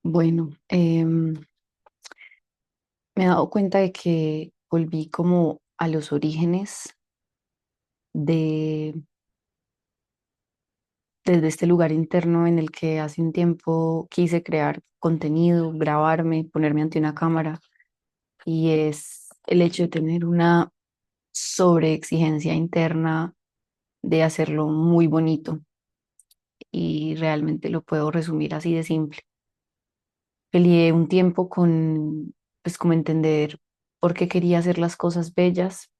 Bueno, me he dado cuenta de que volví como a los orígenes de desde este lugar interno en el que hace un tiempo quise crear contenido, grabarme, ponerme ante una cámara, y es el hecho de tener una sobreexigencia interna de hacerlo muy bonito, y realmente lo puedo resumir así de simple. Peleé un tiempo con, pues, como entender por qué quería hacer las cosas bellas.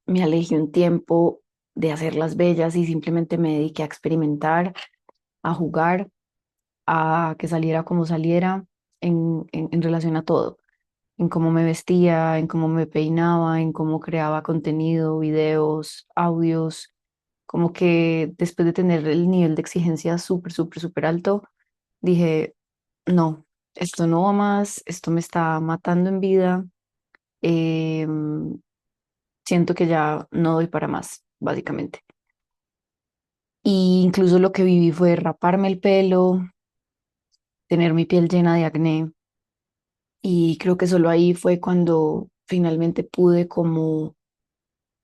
Me alejé un tiempo de hacerlas bellas y simplemente me dediqué a experimentar, a jugar, a que saliera como saliera en relación a todo, en cómo me vestía, en cómo me peinaba, en cómo creaba contenido, videos, audios, como que después de tener el nivel de exigencia súper, súper, súper alto, dije, no, esto no va más, esto me está matando en vida. Siento que ya no doy para más, básicamente. Y incluso lo que viví fue raparme el pelo, tener mi piel llena de acné. Y creo que solo ahí fue cuando finalmente pude como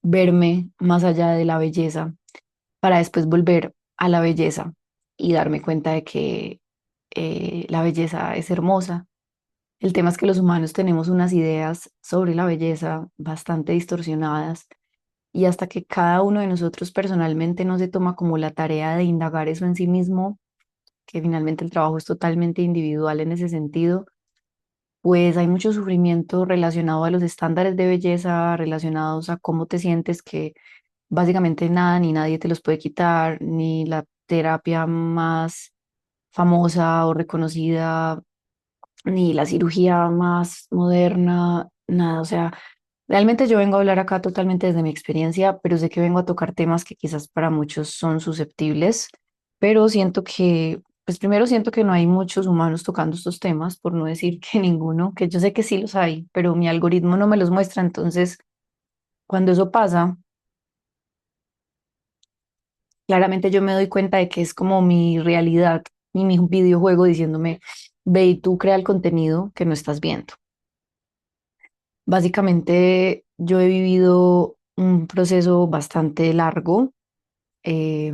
verme más allá de la belleza, para después volver a la belleza y darme cuenta de que la belleza es hermosa. El tema es que los humanos tenemos unas ideas sobre la belleza bastante distorsionadas, y hasta que cada uno de nosotros personalmente no se toma como la tarea de indagar eso en sí mismo, que finalmente el trabajo es totalmente individual en ese sentido, pues hay mucho sufrimiento relacionado a los estándares de belleza, relacionados a cómo te sientes, que básicamente nada ni nadie te los puede quitar, ni la terapia más famosa o reconocida, ni la cirugía más moderna, nada. O sea, realmente yo vengo a hablar acá totalmente desde mi experiencia, pero sé que vengo a tocar temas que quizás para muchos son susceptibles, pero siento que, pues primero siento que no hay muchos humanos tocando estos temas, por no decir que ninguno, que yo sé que sí los hay, pero mi algoritmo no me los muestra. Entonces, cuando eso pasa, claramente yo me doy cuenta de que es como mi realidad y mi videojuego diciéndome, ve y tú crea el contenido que no estás viendo. Básicamente, yo he vivido un proceso bastante largo, eh,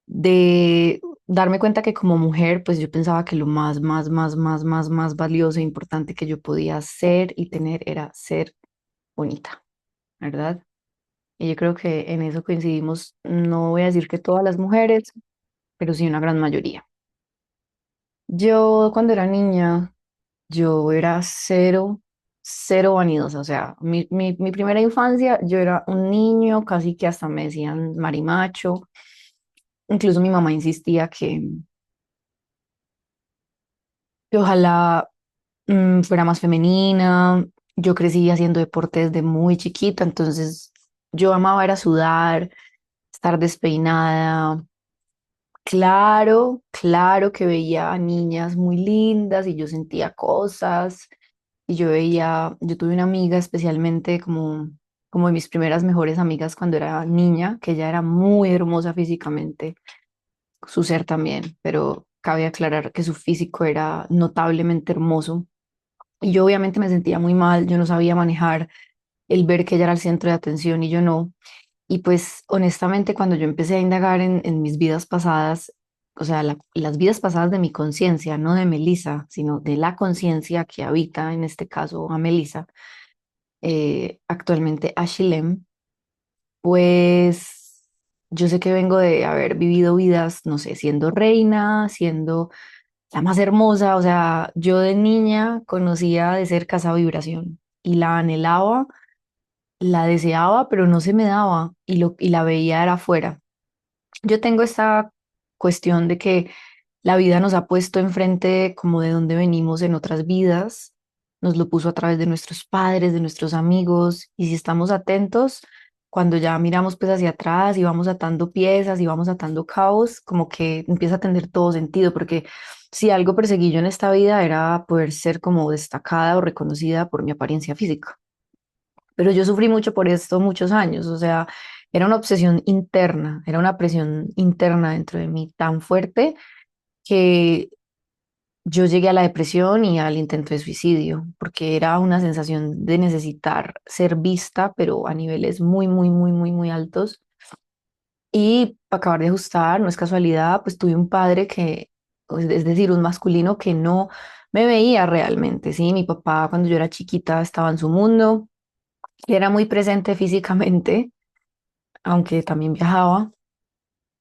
de darme cuenta que como mujer, pues yo pensaba que lo más valioso e importante que yo podía ser y tener era ser bonita, ¿verdad? Y yo creo que en eso coincidimos, no voy a decir que todas las mujeres, pero sí una gran mayoría. Yo cuando era niña, yo era cero, cero vanidosa. O sea, mi primera infancia, yo era un niño, casi que hasta me decían marimacho. Incluso mi mamá insistía que ojalá fuera más femenina. Yo crecí haciendo deporte desde muy chiquita, entonces yo amaba era sudar, estar despeinada. Claro, claro que veía a niñas muy lindas y yo sentía cosas. Y yo veía, yo tuve una amiga especialmente como de mis primeras mejores amigas cuando era niña, que ella era muy hermosa físicamente, su ser también, pero cabe aclarar que su físico era notablemente hermoso. Y yo obviamente me sentía muy mal, yo no sabía manejar el ver que ella era el centro de atención y yo no. Y pues honestamente cuando yo empecé a indagar en mis vidas pasadas, o sea, las vidas pasadas de mi conciencia, no de Melissa, sino de la conciencia que habita en este caso a Melissa, actualmente a Shilem, pues yo sé que vengo de haber vivido vidas, no sé, siendo reina, siendo la más hermosa. O sea, yo de niña conocía de cerca esa vibración y la anhelaba, la deseaba, pero no se me daba, y la veía era afuera. Yo tengo esta cuestión de que la vida nos ha puesto enfrente como de dónde venimos en otras vidas, nos lo puso a través de nuestros padres, de nuestros amigos, y si estamos atentos, cuando ya miramos pues hacia atrás y vamos atando piezas y vamos atando cabos, como que empieza a tener todo sentido, porque si algo perseguí yo en esta vida era poder ser como destacada o reconocida por mi apariencia física. Pero yo sufrí mucho por esto muchos años. O sea, era una obsesión interna, era una presión interna dentro de mí tan fuerte que yo llegué a la depresión y al intento de suicidio, porque era una sensación de necesitar ser vista, pero a niveles muy, muy, muy, muy, muy altos. Y para acabar de ajustar, no es casualidad, pues tuve un padre que, es decir, un masculino que no me veía realmente, ¿sí? Mi papá cuando yo era chiquita estaba en su mundo, era muy presente físicamente, aunque también viajaba,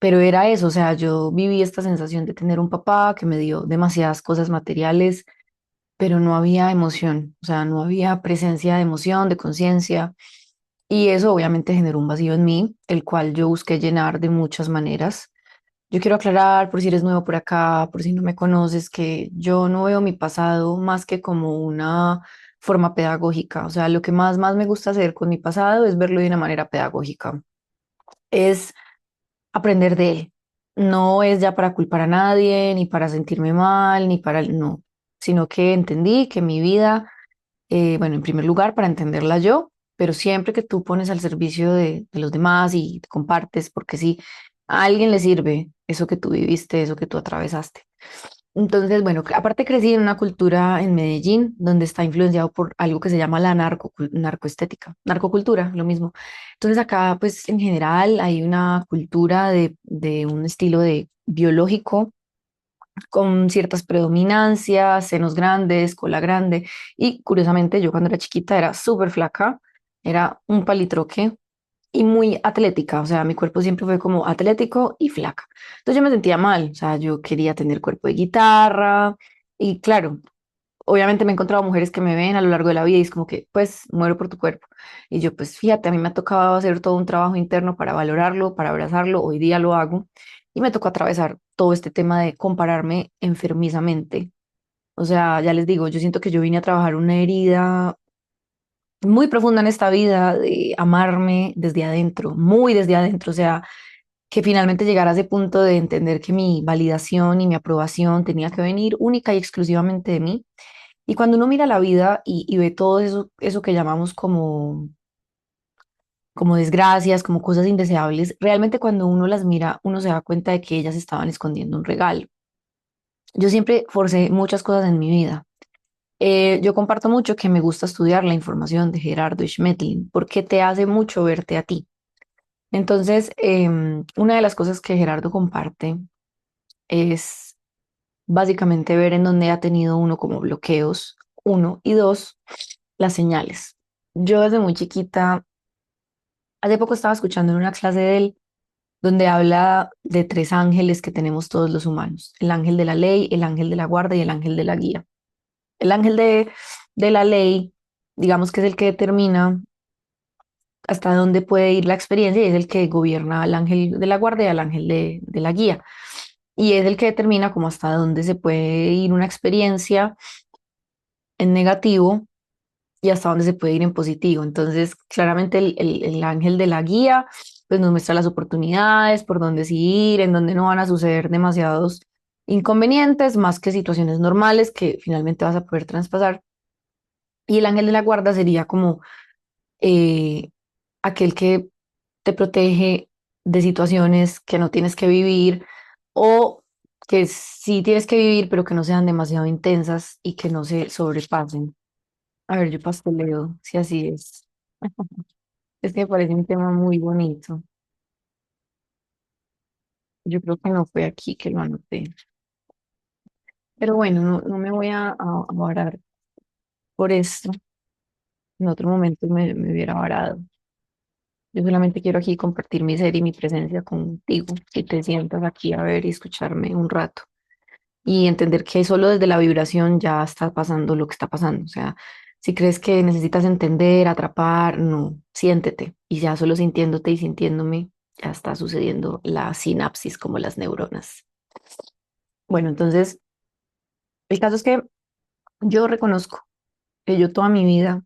pero era eso, o sea, yo viví esta sensación de tener un papá que me dio demasiadas cosas materiales, pero no había emoción, o sea, no había presencia de emoción, de conciencia, y eso obviamente generó un vacío en mí, el cual yo busqué llenar de muchas maneras. Yo quiero aclarar, por si eres nuevo por acá, por si no me conoces, que yo no veo mi pasado más que como una forma pedagógica. O sea, lo que más me gusta hacer con mi pasado es verlo de una manera pedagógica. Es aprender de él. No es ya para culpar a nadie, ni para sentirme mal, ni para, no, sino que entendí que mi vida, bueno, en primer lugar, para entenderla yo, pero siempre que tú pones al servicio de los demás y te compartes, porque si a alguien le sirve eso que tú viviste, eso que tú atravesaste. Entonces, bueno, aparte crecí en una cultura en Medellín donde está influenciado por algo que se llama la narcoestética, narcocultura, lo mismo. Entonces acá, pues en general hay una cultura de un estilo de biológico con ciertas predominancias, senos grandes, cola grande. Y curiosamente, yo cuando era chiquita era súper flaca, era un palitroque y muy atlética, o sea, mi cuerpo siempre fue como atlético y flaca. Entonces yo me sentía mal, o sea, yo quería tener cuerpo de guitarra y claro, obviamente me he encontrado mujeres que me ven a lo largo de la vida y es como que, pues, muero por tu cuerpo. Y yo, pues, fíjate, a mí me ha tocado hacer todo un trabajo interno para valorarlo, para abrazarlo, hoy día lo hago y me tocó atravesar todo este tema de compararme enfermizamente. O sea, ya les digo, yo siento que yo vine a trabajar una herida muy profunda en esta vida de amarme desde adentro, muy desde adentro, o sea, que finalmente llegara a ese punto de entender que mi validación y mi aprobación tenía que venir única y exclusivamente de mí. Y cuando uno mira la vida y ve todo eso, eso que llamamos como desgracias, como cosas indeseables, realmente cuando uno las mira, uno se da cuenta de que ellas estaban escondiendo un regalo. Yo siempre forcé muchas cosas en mi vida. Yo comparto mucho que me gusta estudiar la información de Gerardo Schmettling porque te hace mucho verte a ti. Entonces, una de las cosas que Gerardo comparte es básicamente ver en dónde ha tenido uno como bloqueos, uno, y dos, las señales. Yo desde muy chiquita, hace poco estaba escuchando en una clase de él donde habla de tres ángeles que tenemos todos los humanos, el ángel de la ley, el ángel de la guarda y el ángel de la guía. El ángel de la ley, digamos que es el que determina hasta dónde puede ir la experiencia y es el que gobierna al ángel de la guarda y al ángel de la guía. Y es el que determina como hasta dónde se puede ir una experiencia en negativo y hasta dónde se puede ir en positivo. Entonces, claramente el ángel de la guía pues nos muestra las oportunidades, por dónde sí ir, en dónde no van a suceder demasiados inconvenientes, más que situaciones normales que finalmente vas a poder traspasar. Y el ángel de la guarda sería como eh, aquel que te protege de situaciones que no tienes que vivir o que sí tienes que vivir, pero que no sean demasiado intensas y que no se sobrepasen. A ver, yo pasteleo, si así es. Es que me parece un tema muy bonito. Yo creo que no fue aquí que lo anoté. Pero bueno, no me voy a varar por esto. En otro momento me hubiera varado. Yo solamente quiero aquí compartir mi ser y mi presencia contigo, que te sientas aquí a ver y escucharme un rato y entender que solo desde la vibración ya está pasando lo que está pasando. O sea, si crees que necesitas entender, atrapar, no, siéntete y ya solo sintiéndote y sintiéndome ya está sucediendo la sinapsis como las neuronas. Bueno, entonces, el caso es que yo reconozco que yo toda mi vida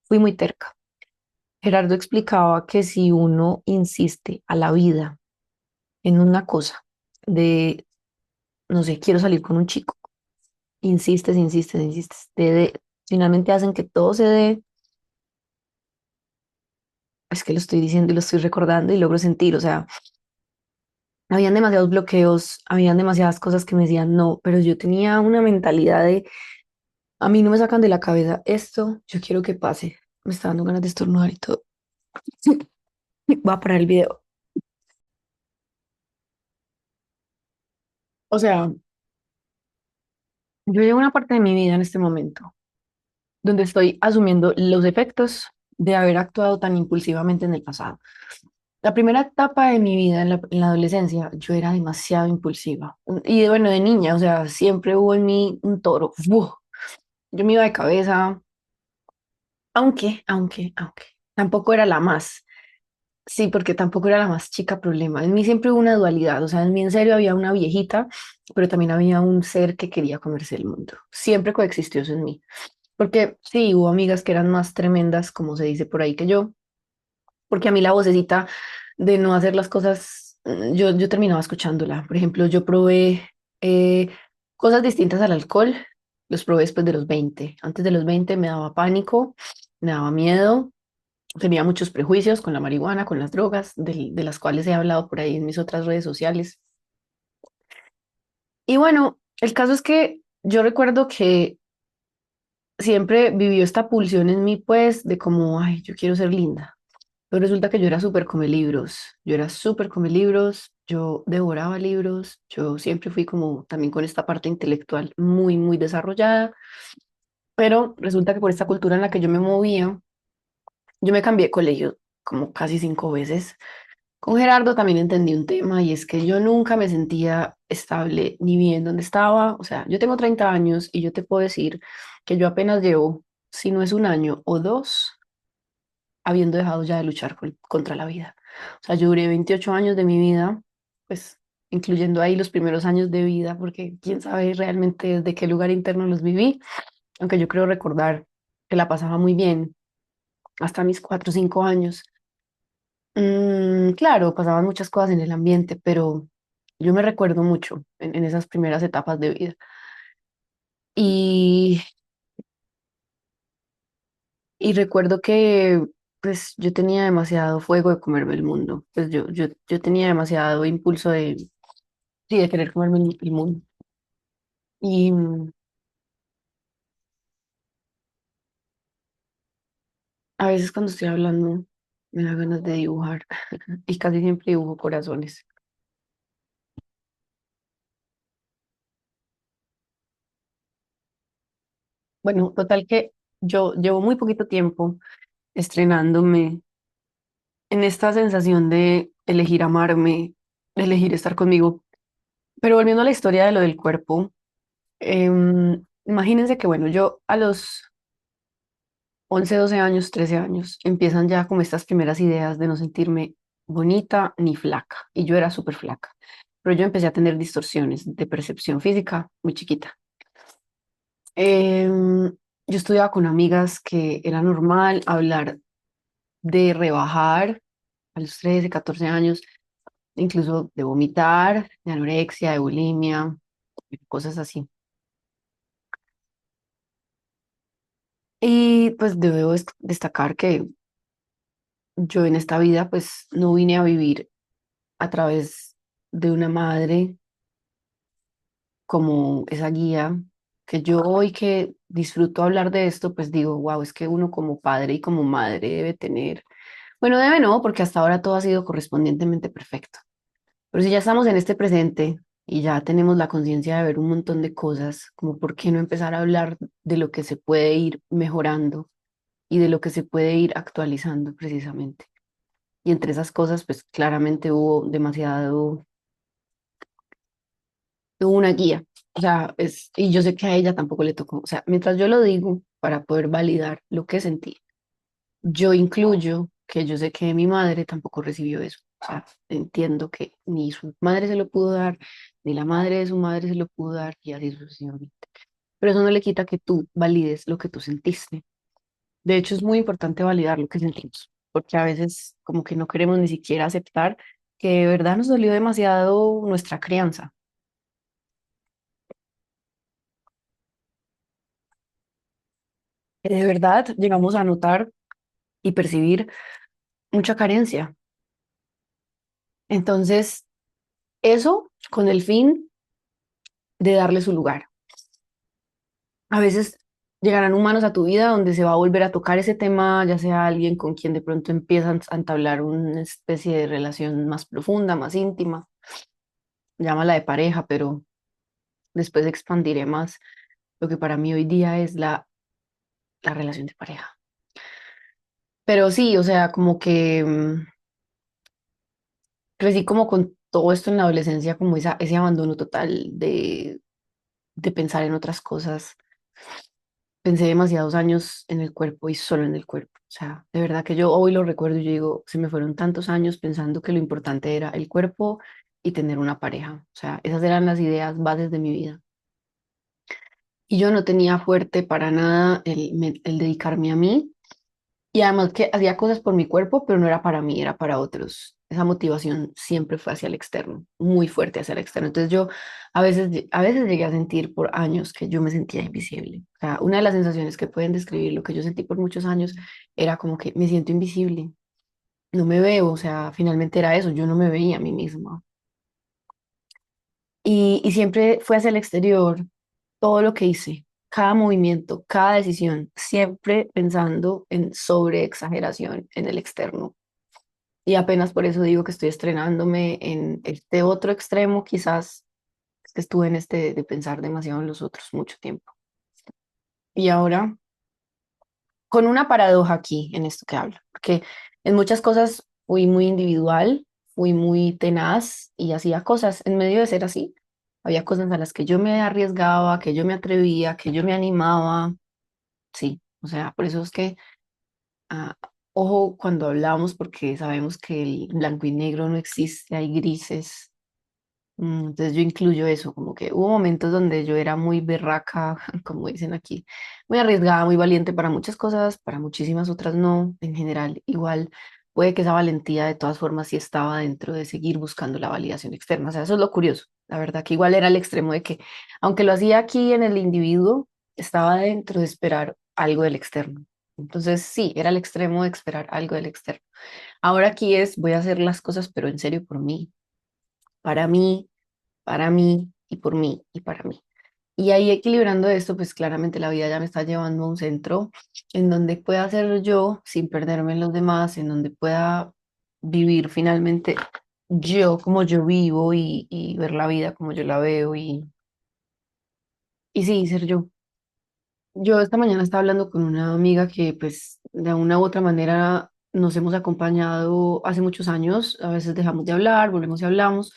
fui muy terca. Gerardo explicaba que si uno insiste a la vida en una cosa de, no sé, quiero salir con un chico, insistes, insistes, insistes, finalmente hacen que todo se dé, es que lo estoy diciendo y lo estoy recordando y logro sentir, o sea, Habían demasiados bloqueos, habían demasiadas cosas que me decían no, pero yo tenía una mentalidad de, a mí no me sacan de la cabeza esto, yo quiero que pase. Me está dando ganas de estornudar y todo. Voy a parar el video. O sea, yo llevo una parte de mi vida en este momento donde estoy asumiendo los efectos de haber actuado tan impulsivamente en el pasado. La primera etapa de mi vida en la adolescencia, yo era demasiado impulsiva. Y bueno, de niña, o sea, siempre hubo en mí un toro. ¡Fu! Yo me iba de cabeza, aunque, tampoco era la más. Sí, porque tampoco era la más chica problema. En mí siempre hubo una dualidad, o sea, en mí en serio había una viejita, pero también había un ser que quería comerse el mundo. Siempre coexistió eso en mí. Porque sí, hubo amigas que eran más tremendas, como se dice por ahí, que yo, porque a mí la vocecita de no hacer las cosas, yo terminaba escuchándola. Por ejemplo, yo probé eh, cosas distintas al alcohol, los probé después de los 20. Antes de los 20 me daba pánico, me daba miedo, tenía muchos prejuicios con la marihuana, con las drogas, de las cuales he hablado por ahí en mis otras redes sociales. Y bueno, el caso es que yo recuerdo que siempre vivió esta pulsión en mí, pues, de como, ay, yo quiero ser linda. Pero resulta que yo era súper come libros, yo era súper come libros, yo devoraba libros, yo siempre fui como también con esta parte intelectual muy, muy desarrollada, pero resulta que por esta cultura en la que yo me movía, yo me cambié de colegio como casi 5 veces. Con Gerardo también entendí un tema y es que yo nunca me sentía estable ni bien donde estaba. O sea, yo tengo 30 años y yo te puedo decir que yo apenas llevo, si no es un año o dos, habiendo dejado ya de luchar contra la vida. O sea, yo duré 28 años de mi vida, pues incluyendo ahí los primeros años de vida, porque quién sabe realmente desde qué lugar interno los viví, aunque yo creo recordar que la pasaba muy bien hasta mis 4 o 5 años. Claro, pasaban muchas cosas en el ambiente, pero yo me recuerdo mucho en esas primeras etapas de vida. Y, y recuerdo que pues yo tenía demasiado fuego de comerme el mundo. Pues yo tenía demasiado impulso de, sí, de querer comerme el mundo. Y a veces cuando estoy hablando me da ganas de dibujar y casi siempre dibujo corazones. Bueno, total que yo llevo muy poquito tiempo estrenándome en esta sensación de elegir amarme, de elegir estar conmigo. Pero volviendo a la historia de lo del cuerpo, imagínense que, bueno, yo a los 11 12 años, 13 años, empiezan ya como estas primeras ideas de no sentirme bonita ni flaca. Y yo era súper flaca. Pero yo empecé a tener distorsiones de percepción física muy chiquita. Em, yo estudiaba con amigas que era normal hablar de rebajar a los 13 14 años, incluso de vomitar, de anorexia, de bulimia, cosas así. Y pues debo destacar que yo en esta vida pues no vine a vivir a través de una madre como esa guía, que yo hoy que disfruto hablar de esto, pues digo, wow, es que uno como padre y como madre debe tener, bueno, debe no, porque hasta ahora todo ha sido correspondientemente perfecto. Pero si ya estamos en este presente y ya tenemos la conciencia de ver un montón de cosas, como por qué no empezar a hablar de lo que se puede ir mejorando y de lo que se puede ir actualizando precisamente. Y entre esas cosas, pues claramente hubo una guía. O sea, y yo sé que a ella tampoco le tocó. O sea, mientras yo lo digo para poder validar lo que sentí, yo incluyo que yo sé que mi madre tampoco recibió eso. O sea, entiendo que ni su madre se lo pudo dar, ni la madre de su madre se lo pudo dar, y así sucesivamente. Pero eso no le quita que tú valides lo que tú sentiste. De hecho, es muy importante validar lo que sentimos, porque a veces como que no queremos ni siquiera aceptar que de verdad nos dolió demasiado nuestra crianza, que de verdad llegamos a notar y percibir mucha carencia. Entonces, Eso con el fin de darle su lugar. A veces llegarán humanos a tu vida donde se va a volver a tocar ese tema, ya sea alguien con quien de pronto empiezan a entablar una especie de relación más profunda, más íntima, llámala de pareja, pero después expandiré más lo que para mí hoy día es la relación de pareja. Pero sí, o sea, como que crecí como con todo esto en la adolescencia, como ese abandono total de pensar en otras cosas. Pensé demasiados años en el cuerpo y solo en el cuerpo. O sea, de verdad que yo hoy lo recuerdo y yo digo, se me fueron tantos años pensando que lo importante era el cuerpo y tener una pareja. O sea, esas eran las ideas bases de mi vida. Y yo no tenía fuerte para nada el dedicarme a mí. Y además que hacía cosas por mi cuerpo, pero no era para mí, era para otros. Esa motivación siempre fue hacia el externo, muy fuerte hacia el externo. Entonces yo a veces llegué a sentir por años que yo me sentía invisible. O sea, una de las sensaciones que pueden describir lo que yo sentí por muchos años era como que me siento invisible, no me veo, o sea, finalmente era eso, yo no me veía a mí misma. Y siempre fue hacia el exterior todo lo que hice, cada movimiento, cada decisión, siempre pensando en sobreexageración en el externo. Y apenas por eso digo que estoy estrenándome en este otro extremo, quizás es que estuve en este de pensar demasiado en los otros mucho tiempo. Y ahora, con una paradoja aquí en esto que hablo, porque en muchas cosas fui muy individual, fui muy tenaz y hacía cosas en medio de ser así. Había cosas a las que yo me arriesgaba, que yo me atrevía, que yo me animaba. Sí, o sea, por eso es que, ah, ojo cuando hablamos, porque sabemos que el blanco y negro no existe, hay grises. Entonces yo incluyo eso, como que hubo momentos donde yo era muy berraca, como dicen aquí, muy arriesgada, muy valiente para muchas cosas, para muchísimas otras no. En general, igual puede que esa valentía de todas formas sí estaba dentro de seguir buscando la validación externa. O sea, eso es lo curioso. La verdad que igual era el extremo de que, aunque lo hacía aquí en el individuo, estaba dentro de esperar algo del externo. Entonces sí, era el extremo de esperar algo del externo. Ahora aquí es, voy a hacer las cosas, pero en serio por mí, para mí, para mí y por mí y para mí. Y ahí equilibrando esto, pues claramente la vida ya me está llevando a un centro en donde pueda ser yo sin perderme en los demás, en donde pueda vivir finalmente yo como yo vivo y ver la vida como yo la veo y sí, ser yo. Yo esta mañana estaba hablando con una amiga que pues de una u otra manera nos hemos acompañado hace muchos años, a veces dejamos de hablar, volvemos y hablamos,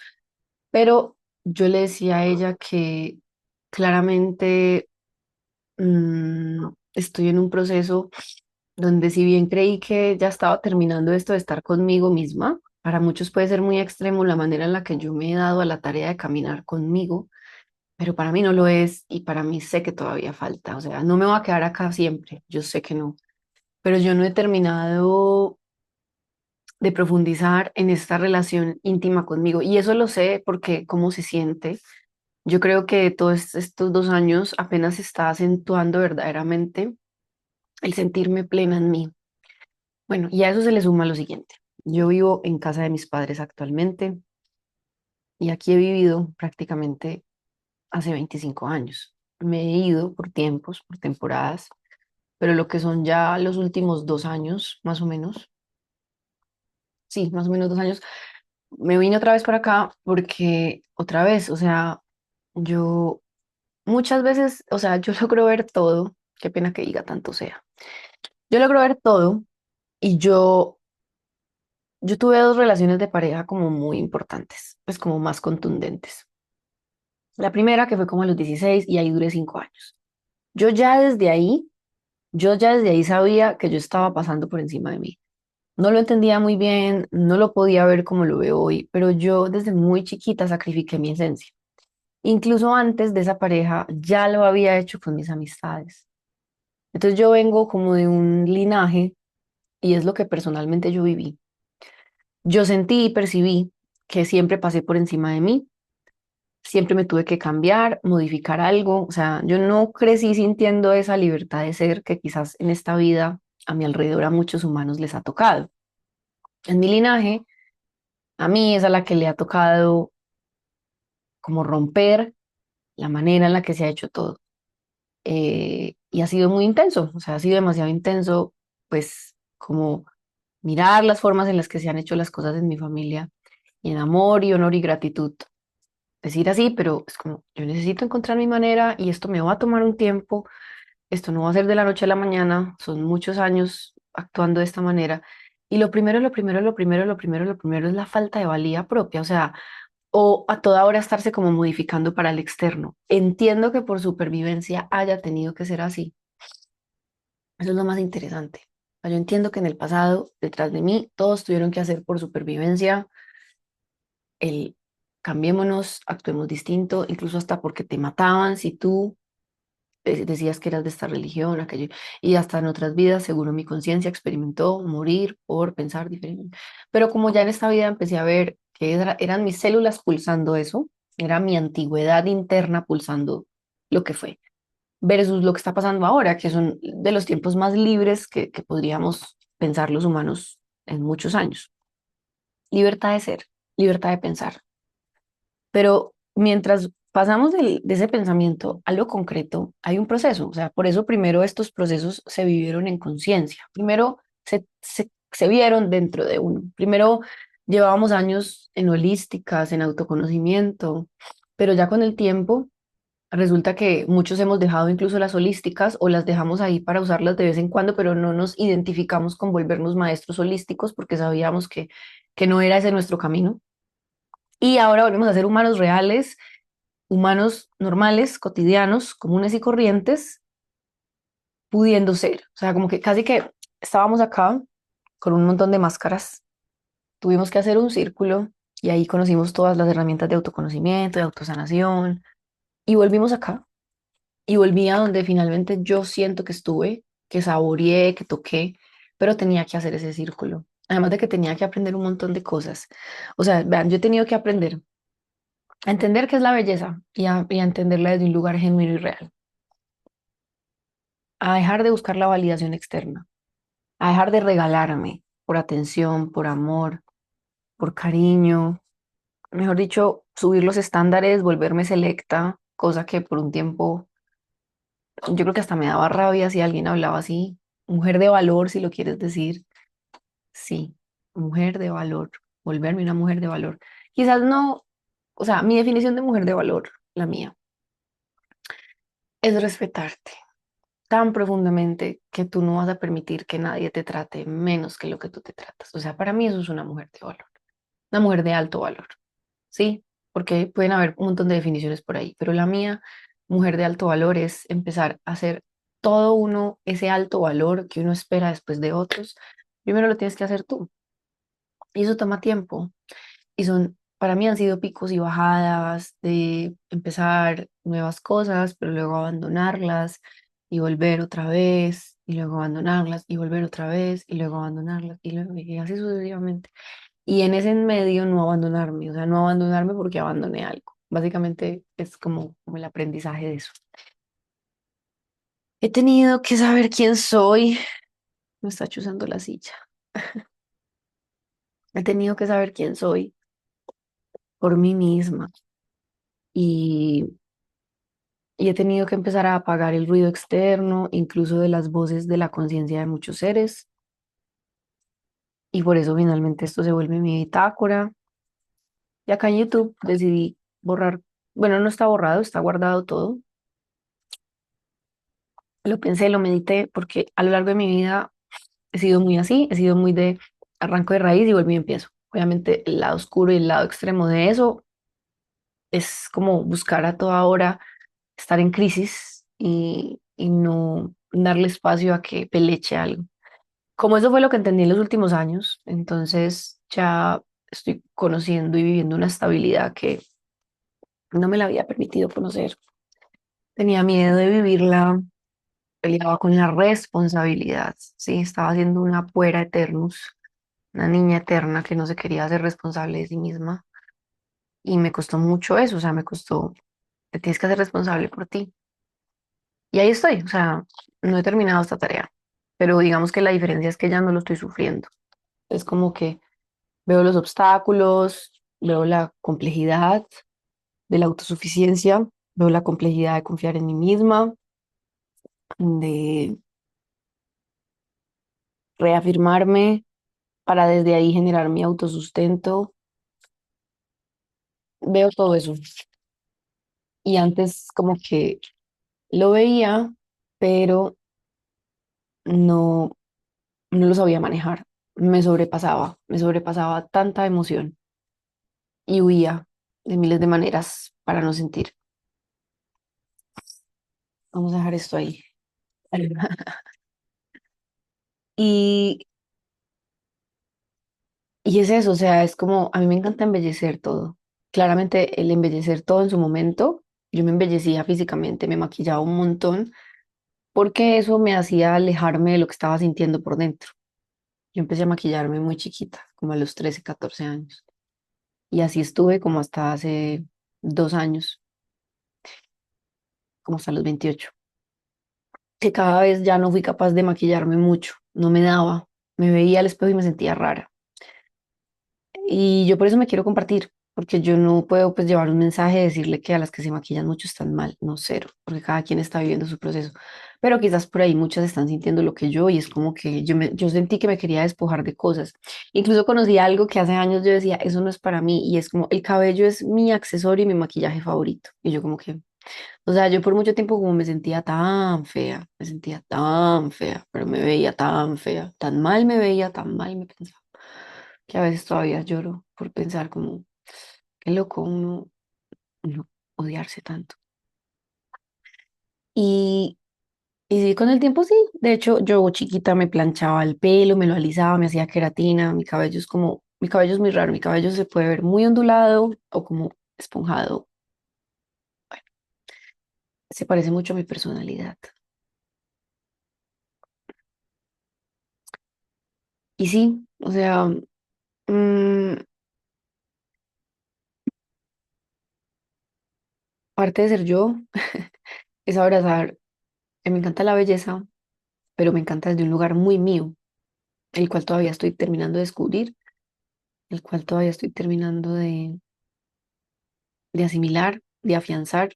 pero yo le decía a ella que claramente estoy en un proceso donde si bien creí que ya estaba terminando esto de estar conmigo misma, para muchos puede ser muy extremo la manera en la que yo me he dado a la tarea de caminar conmigo, pero para mí no lo es y para mí sé que todavía falta. O sea, no me voy a quedar acá siempre, yo sé que no, pero yo no he terminado de profundizar en esta relación íntima conmigo y eso lo sé porque cómo se siente. Yo creo que todos estos 2 años apenas se está acentuando verdaderamente el sentirme plena en mí. Bueno, y a eso se le suma lo siguiente. Yo vivo en casa de mis padres actualmente y aquí he vivido prácticamente hace 25 años. Me he ido por tiempos, por temporadas, pero lo que son ya los últimos 2 años, más o menos, sí, más o menos 2 años, me vine otra vez para acá porque otra vez, o sea, yo muchas veces, o sea, yo logro ver todo, qué pena que diga tanto sea, yo logro ver todo y yo tuve dos relaciones de pareja como muy importantes, pues como más contundentes. La primera que fue como a los 16 y ahí duré 5 años. Yo ya desde ahí, yo ya desde ahí sabía que yo estaba pasando por encima de mí. No lo entendía muy bien, no lo podía ver como lo veo hoy, pero yo desde muy chiquita sacrifiqué mi esencia. Incluso antes de esa pareja ya lo había hecho con mis amistades. Entonces yo vengo como de un linaje y es lo que personalmente yo viví. Yo sentí y percibí que siempre pasé por encima de mí, siempre me tuve que cambiar, modificar algo, o sea, yo no crecí sintiendo esa libertad de ser que quizás en esta vida a mi alrededor a muchos humanos les ha tocado. En mi linaje, a mí es a la que le ha tocado como romper la manera en la que se ha hecho todo. Y ha sido muy intenso, o sea, ha sido demasiado intenso, pues como mirar las formas en las que se han hecho las cosas en mi familia y en amor y honor y gratitud. Decir así, pero es como, yo necesito encontrar mi manera y esto me va a tomar un tiempo, esto no va a ser de la noche a la mañana, son muchos años actuando de esta manera. Y lo primero es la falta de valía propia, o sea, o a toda hora estarse como modificando para el externo. Entiendo que por supervivencia haya tenido que ser así. Eso es lo más interesante. O sea, yo entiendo que en el pasado, detrás de mí, todos tuvieron que hacer por supervivencia el cambiémonos, actuemos distinto, incluso hasta porque te mataban si tú decías que eras de esta religión, aquello, y hasta en otras vidas, seguro mi conciencia experimentó morir por pensar diferente. Pero como ya en esta vida empecé a ver que eran mis células pulsando eso, era mi antigüedad interna pulsando lo que fue, versus lo que está pasando ahora, que son de los tiempos más libres que podríamos pensar los humanos en muchos años. Libertad de ser, libertad de pensar. Pero mientras pasamos de ese pensamiento a lo concreto, hay un proceso. O sea, por eso primero estos procesos se vivieron en conciencia. Primero se vieron dentro de uno. Primero llevábamos años en holísticas, en autoconocimiento, pero ya con el tiempo resulta que muchos hemos dejado incluso las holísticas o las dejamos ahí para usarlas de vez en cuando, pero no nos identificamos con volvernos maestros holísticos porque sabíamos que no era ese nuestro camino. Y ahora volvemos a ser humanos reales, humanos normales, cotidianos, comunes y corrientes, pudiendo ser. O sea, como que casi que estábamos acá con un montón de máscaras, tuvimos que hacer un círculo y ahí conocimos todas las herramientas de autoconocimiento, de autosanación y volvimos acá y volví a donde finalmente yo siento que estuve, que saboreé, que toqué, pero tenía que hacer ese círculo. Además de que tenía que aprender un montón de cosas. O sea, vean, yo he tenido que aprender a entender qué es la belleza y a entenderla desde un lugar genuino y real, a dejar de buscar la validación externa, a dejar de regalarme por atención, por amor, por cariño, mejor dicho, subir los estándares, volverme selecta, cosa que por un tiempo yo creo que hasta me daba rabia si alguien hablaba así, mujer de valor, si lo quieres decir, sí, mujer de valor, volverme una mujer de valor. Quizás no, o sea, mi definición de mujer de valor, la mía, es respetarte tan profundamente que tú no vas a permitir que nadie te trate menos que lo que tú te tratas. O sea, para mí eso es una mujer de valor, una mujer de alto valor, ¿sí? Porque pueden haber un montón de definiciones por ahí, pero la mía, mujer de alto valor, es empezar a hacer todo uno, ese alto valor que uno espera después de otros. Primero lo tienes que hacer tú y eso toma tiempo. Y son, para mí han sido picos y bajadas de empezar nuevas cosas, pero luego abandonarlas y volver otra vez, y luego abandonarlas y volver otra vez, y luego abandonarlas, y luego, y así sucesivamente. Y en ese en medio no abandonarme, o sea, no abandonarme porque abandoné algo. Básicamente es como el aprendizaje de eso. He tenido que saber quién soy. Me está chuzando la silla. He tenido que saber quién soy por mí misma. Y Y he tenido que empezar a apagar el ruido externo, incluso de las voces de la conciencia de muchos seres. Y por eso finalmente esto se vuelve mi bitácora. Y acá en YouTube decidí borrar, bueno, no está borrado, está guardado todo. Lo pensé, lo medité, porque a lo largo de mi vida he sido muy así, he sido muy de arranco de raíz y vuelvo y empiezo. Obviamente el lado oscuro y el lado extremo de eso es como buscar a toda hora estar en crisis y no darle espacio a que peleche algo. Como eso fue lo que entendí en los últimos años, entonces ya estoy conociendo y viviendo una estabilidad que no me la había permitido conocer. Tenía miedo de vivirla, peleaba con la responsabilidad, sí, estaba siendo una puera eternus, una niña eterna que no se quería hacer responsable de sí misma y me costó mucho eso, o sea, me costó, te tienes que hacer responsable por ti. Y ahí estoy, o sea, no he terminado esta tarea, pero digamos que la diferencia es que ya no lo estoy sufriendo. Es como que veo los obstáculos, veo la complejidad de la autosuficiencia, veo la complejidad de confiar en mí misma, de reafirmarme para desde ahí generar mi autosustento. Veo todo eso. Y antes como que lo veía, pero no, no lo sabía manejar. Me sobrepasaba tanta emoción y huía de miles de maneras para no sentir. Vamos a dejar esto ahí. Y, y es eso, o sea, es como, a mí me encanta embellecer todo. Claramente el embellecer todo en su momento, yo me embellecía físicamente, me maquillaba un montón, porque eso me hacía alejarme de lo que estaba sintiendo por dentro. Yo empecé a maquillarme muy chiquita, como a los 13 14 años. Y así estuve como hasta hace 2 años, como hasta los 28, que cada vez ya no fui capaz de maquillarme mucho, no me daba, me veía al espejo y me sentía rara. Y yo por eso me quiero compartir, porque yo no puedo pues llevar un mensaje y decirle que a las que se maquillan mucho están mal, no cero, porque cada quien está viviendo su proceso. Pero quizás por ahí muchas están sintiendo lo que yo y es como que yo sentí que me quería despojar de cosas. Incluso conocí algo que hace años yo decía, eso no es para mí y es como el cabello es mi accesorio y mi maquillaje favorito. Y yo como que, o sea, yo por mucho tiempo como me sentía tan fea, me sentía tan fea, pero me veía tan fea, tan mal me veía, tan mal me pensaba que a veces todavía lloro por pensar como, qué loco uno odiarse tanto. Y, y sí, con el tiempo sí, de hecho yo chiquita me planchaba el pelo, me lo alisaba, me hacía queratina, mi cabello es muy raro, mi cabello se puede ver muy ondulado o como esponjado, se parece mucho a mi personalidad. Y sí, o sea, mm, parte de ser yo es abrazar, que me encanta la belleza, pero me encanta desde un lugar muy mío, el cual todavía estoy terminando de descubrir, el cual todavía estoy terminando de asimilar, de afianzar.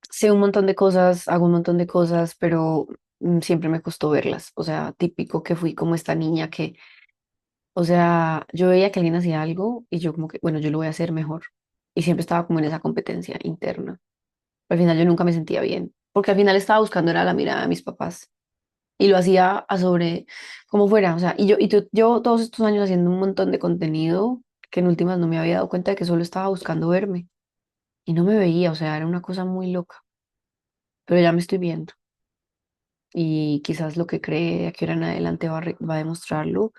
Sé un montón de cosas, hago un montón de cosas, pero siempre me costó verlas. O sea, típico que fui como esta niña que, o sea, yo veía que alguien hacía algo y yo como que, bueno, yo lo voy a hacer mejor. Y siempre estaba como en esa competencia interna. Al final yo nunca me sentía bien, porque al final estaba buscando era la mirada de mis papás y lo hacía a sobre como fuera. O sea, yo todos estos años haciendo un montón de contenido que en últimas no me había dado cuenta de que solo estaba buscando verme y no me veía. O sea, era una cosa muy loca, pero ya me estoy viendo. Y quizás lo que cree de aquí ahora en adelante va a demostrarlo,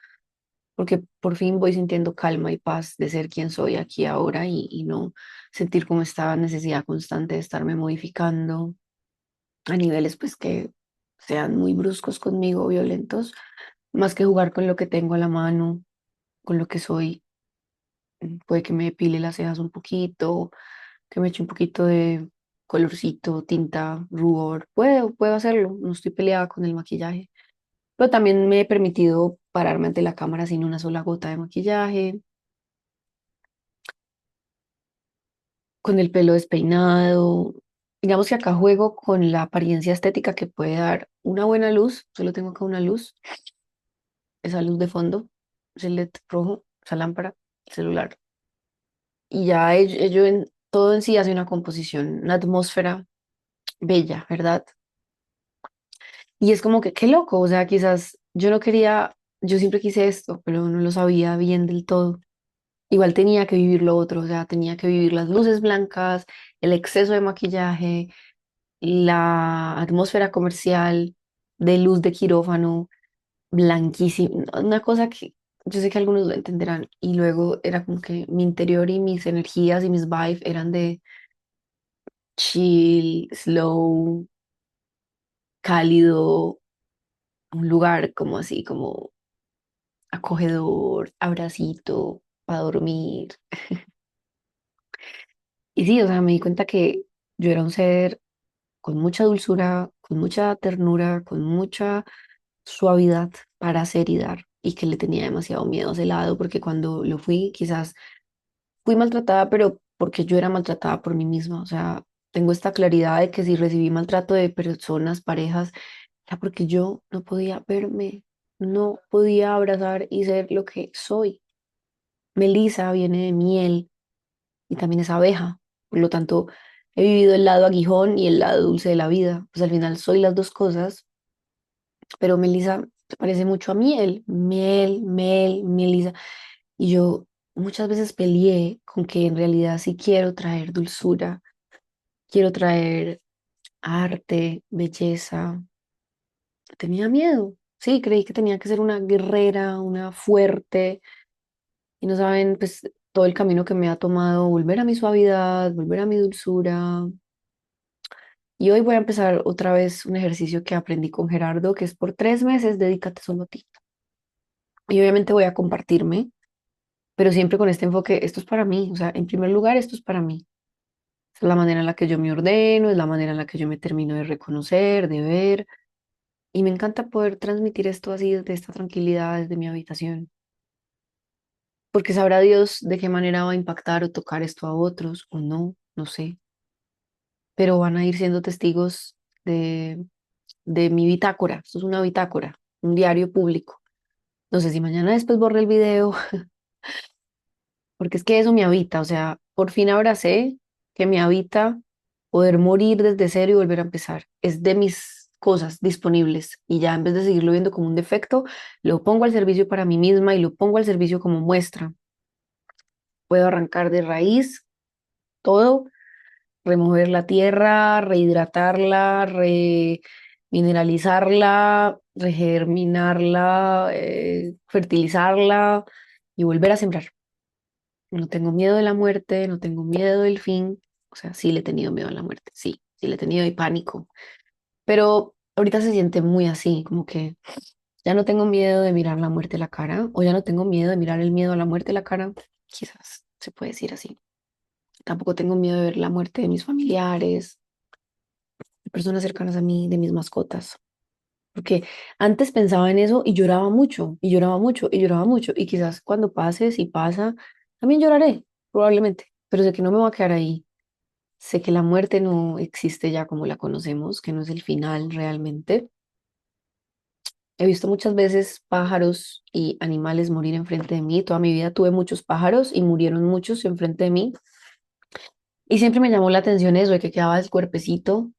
porque por fin voy sintiendo calma y paz de ser quien soy aquí ahora y no sentir como esta necesidad constante de estarme modificando a niveles pues que sean muy bruscos conmigo, violentos, más que jugar con lo que tengo a la mano, con lo que soy. Puede que me depile las cejas un poquito, que me eche un poquito de colorcito, tinta, rubor, puedo hacerlo, no estoy peleada con el maquillaje. Pero también me he permitido pararme ante la cámara sin una sola gota de maquillaje, con el pelo despeinado. Digamos que acá juego con la apariencia estética que puede dar una buena luz. Solo tengo acá una luz, esa luz de fondo, ese LED rojo, esa lámpara, el celular. Y ya ello en todo en sí hace una composición, una atmósfera bella, ¿verdad? Y es como que, qué loco, o sea, quizás yo no quería, yo siempre quise esto, pero no lo sabía bien del todo. Igual tenía que vivir lo otro, o sea, tenía que vivir las luces blancas, el exceso de maquillaje, la atmósfera comercial de luz de quirófano, blanquísima, una cosa que yo sé que algunos lo entenderán. Y luego era como que mi interior y mis energías y mis vibes eran de chill, slow, cálido, un lugar como así, como acogedor, abracito, para dormir. Y sí, o sea, me di cuenta que yo era un ser con mucha dulzura, con mucha ternura, con mucha suavidad para hacer y dar, y que le tenía demasiado miedo a ese lado, porque cuando lo fui, quizás fui maltratada, pero porque yo era maltratada por mí misma. O sea, tengo esta claridad de que si recibí maltrato de personas, parejas, era porque yo no podía verme, no podía abrazar y ser lo que soy. Melissa viene de miel y también es abeja. Por lo tanto, he vivido el lado aguijón y el lado dulce de la vida. Pues al final soy las dos cosas, pero Melissa se parece mucho a miel, Melissa. Y yo muchas veces peleé con que en realidad sí quiero traer dulzura, quiero traer arte, belleza. Tenía miedo. Sí, creí que tenía que ser una guerrera, una fuerte. Y no saben, pues, todo el camino que me ha tomado volver a mi suavidad, volver a mi dulzura. Y hoy voy a empezar otra vez un ejercicio que aprendí con Gerardo, que es por 3 meses, dedícate solo a ti. Y obviamente voy a compartirme, pero siempre con este enfoque, esto es para mí. O sea, en primer lugar, esto es para mí. Es la manera en la que yo me ordeno, es la manera en la que yo me termino de reconocer, de ver. Y me encanta poder transmitir esto así desde esta tranquilidad, desde mi habitación. Porque sabrá Dios de qué manera va a impactar o tocar esto a otros o no, no sé. Pero van a ir siendo testigos de, de mi bitácora. Esto es una bitácora, un diario público. No sé si mañana después borre el video, porque es que eso me habita. O sea, por fin abracé que me habita poder morir desde cero y volver a empezar. Es de mis cosas disponibles y ya en vez de seguirlo viendo como un defecto, lo pongo al servicio para mí misma y lo pongo al servicio como muestra. Puedo arrancar de raíz todo, remover la tierra, rehidratarla, remineralizarla, regerminarla, fertilizarla y volver a sembrar. No tengo miedo de la muerte, no tengo miedo del fin. O sea, sí le he tenido miedo a la muerte, sí, sí le he tenido y pánico. Pero ahorita se siente muy así, como que ya no tengo miedo de mirar la muerte a la cara, o ya no tengo miedo de mirar el miedo a la muerte a la cara. Quizás se puede decir así. Tampoco tengo miedo de ver la muerte de mis familiares, de personas cercanas a mí, de mis mascotas. Porque antes pensaba en eso y lloraba mucho, y lloraba mucho, y lloraba mucho. Y quizás cuando pase, si pasa, también lloraré, probablemente. Pero sé que no me voy a quedar ahí. Sé que la muerte no existe ya como la conocemos, que no es el final realmente. He visto muchas veces pájaros y animales morir enfrente de mí. Toda mi vida tuve muchos pájaros y murieron muchos enfrente de mí. Y siempre me llamó la atención eso, de que quedaba el cuerpecito,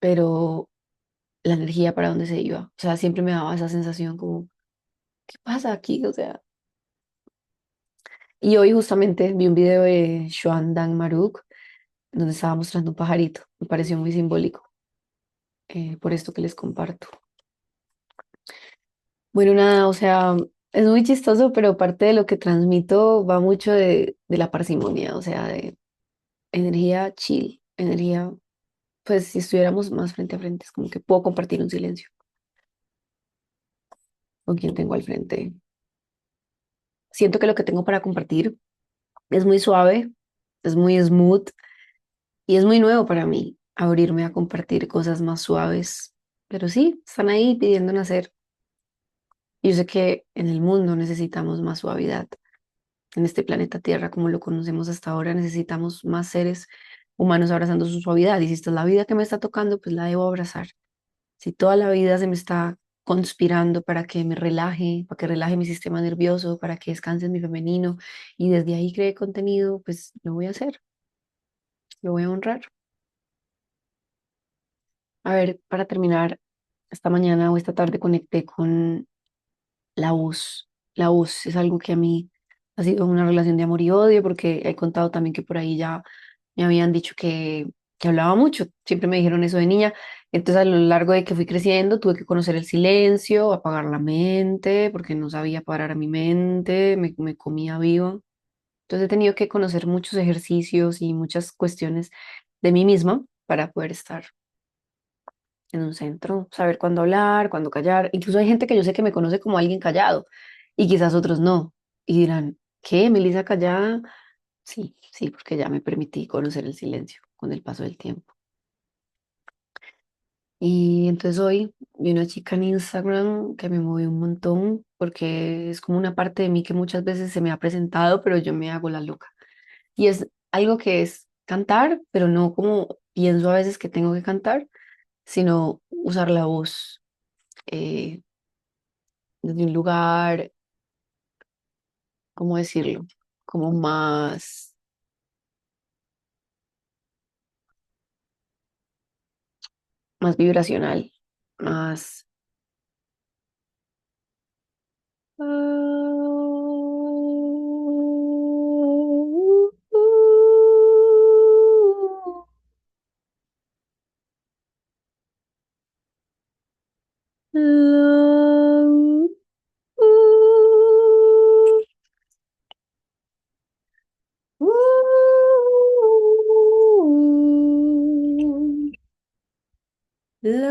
pero la energía para dónde se iba. O sea, siempre me daba esa sensación como, ¿qué pasa aquí? O sea, y hoy justamente vi un video de Joan Dan Maruk donde estaba mostrando un pajarito. Me pareció muy simbólico, por esto que les comparto. Bueno, nada, o sea, es muy chistoso, pero parte de lo que transmito va mucho de la parsimonia, o sea, de energía chill, energía, pues si estuviéramos más frente a frente, es como que puedo compartir un silencio con quien tengo al frente. Siento que lo que tengo para compartir es muy suave, es muy smooth y es muy nuevo para mí abrirme a compartir cosas más suaves. Pero sí, están ahí pidiendo nacer. Y yo sé que en el mundo necesitamos más suavidad. En este planeta Tierra, como lo conocemos hasta ahora, necesitamos más seres humanos abrazando su suavidad. Y si esta es la vida que me está tocando, pues la debo abrazar. Si toda la vida se me está conspirando para que me relaje, para que relaje mi sistema nervioso, para que descanse en mi femenino y desde ahí cree contenido, pues lo voy a hacer, lo voy a honrar. A ver, para terminar, esta mañana o esta tarde conecté con la voz. La voz es algo que a mí ha sido una relación de amor y odio, porque he contado también que por ahí ya me habían dicho que hablaba mucho. Siempre me dijeron eso de niña. Entonces, a lo largo de que fui creciendo, tuve que conocer el silencio, apagar la mente, porque no sabía parar a mi mente, me comía vivo. Entonces, he tenido que conocer muchos ejercicios y muchas cuestiones de mí misma para poder estar en un centro, saber cuándo hablar, cuándo callar. Incluso hay gente que yo sé que me conoce como alguien callado y quizás otros no. Y dirán, ¿qué? ¿Melissa callada? Sí, sí, porque ya me permití conocer el silencio con el paso del tiempo. Y entonces hoy vi una chica en Instagram que me movió un montón, porque es como una parte de mí que muchas veces se me ha presentado, pero yo me hago la loca. Y es algo que es cantar, pero no como pienso a veces que tengo que cantar, sino usar la voz eh, desde un lugar, ¿cómo decirlo? Como más vibracional, más... La, la,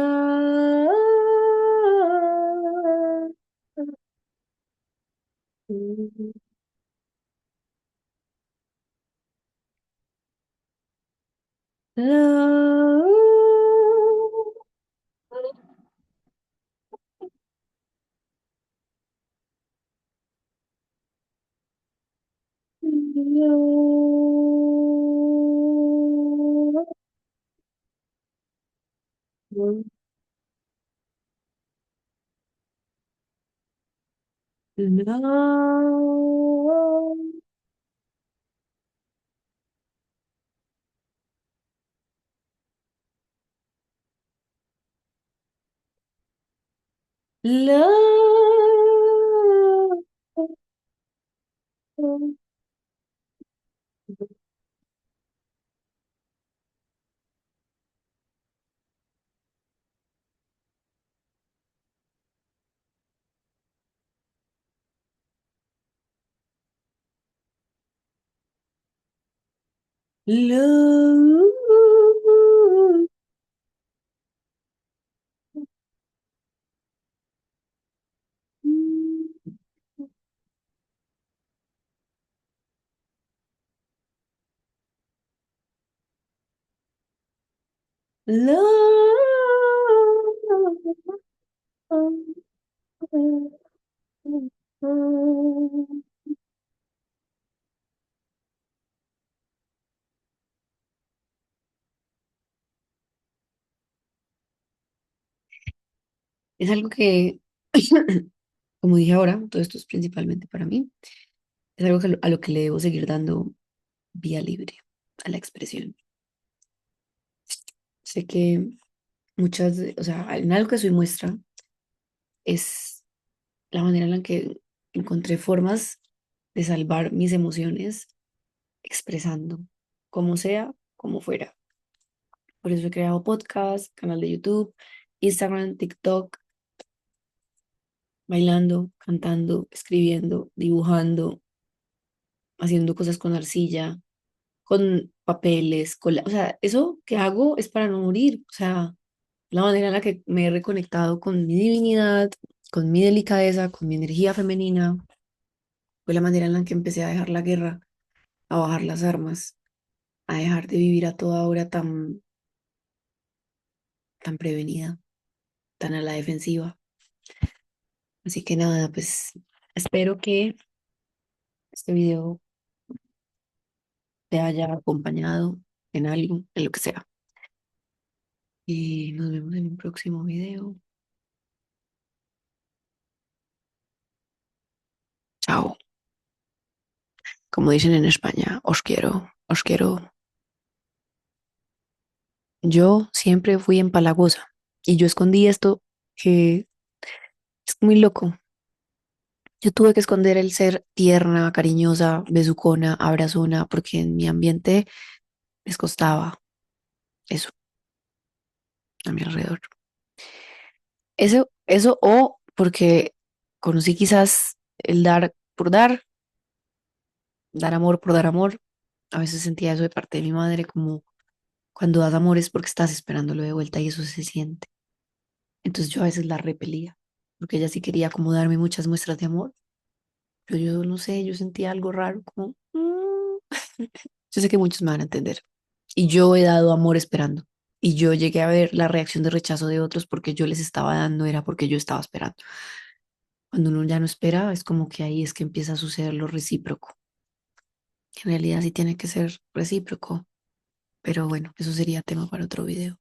la, la, la, la. Es algo que, como dije ahora, todo esto es principalmente para mí, es algo a lo que le debo seguir dando vía libre a la expresión. Sé que o sea, en algo que soy muestra es la manera en la que encontré formas de salvar mis emociones expresando, como sea, como fuera. Por eso he creado podcast, canal de YouTube, Instagram, TikTok, bailando, cantando, escribiendo, dibujando, haciendo cosas con arcilla, con papeles, o sea, eso que hago es para no morir, o sea, la manera en la que me he reconectado con mi divinidad, con mi delicadeza, con mi energía femenina, fue la manera en la que empecé a dejar la guerra, a bajar las armas, a dejar de vivir a toda hora tan prevenida, tan a la defensiva. Así que nada, pues espero que este video te haya acompañado en algo, en lo que sea. Y nos vemos en un próximo video. Chao. Como dicen en España, os quiero, os quiero. Yo siempre fui empalagosa y yo escondí esto que es muy loco. Yo tuve que esconder el ser tierna, cariñosa, besucona, abrazona, porque en mi ambiente les costaba eso a mi alrededor. Eso o porque conocí quizás el dar por dar amor por dar amor. A veces sentía eso de parte de mi madre, como cuando das amor es porque estás esperándolo de vuelta y eso se siente. Entonces yo a veces la repelía, porque ella sí quería como darme muchas muestras de amor, pero yo no sé, yo sentía algo raro, como... Yo sé que muchos me van a entender. Y yo he dado amor esperando. Y yo llegué a ver la reacción de rechazo de otros porque yo les estaba dando, era porque yo estaba esperando. Cuando uno ya no espera, es como que ahí es que empieza a suceder lo recíproco. En realidad sí tiene que ser recíproco, pero bueno, eso sería tema para otro video.